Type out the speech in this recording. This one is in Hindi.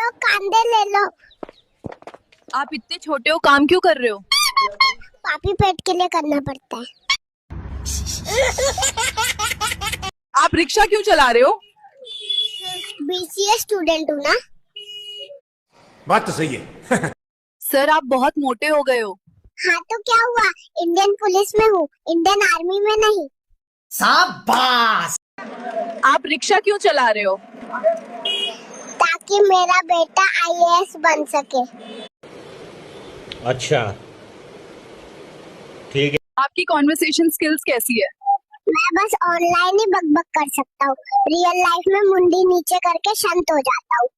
लो कांदे ले लो। आप इतने छोटे हो, काम क्यों कर रहे हो? पापी पेट के लिए करना पड़ता है। आप रिक्शा क्यों चला रहे हो? बीसीए स्टूडेंट हूँ ना। बात तो सही है। सर, आप बहुत मोटे हो गए हो। हाँ तो क्या हुआ, इंडियन पुलिस में हूँ, इंडियन आर्मी में नहीं। शाबाश। आप रिक्शा क्यों चला रहे हो? ताकि मेरा बेटा आईएएस बन सके। अच्छा, ठीक है। आपकी कॉन्वर्सेशन स्किल्स कैसी है? मैं बस ऑनलाइन ही बकबक कर सकता हूँ, रियल लाइफ में मुंडी नीचे करके शांत हो जाता हूँ।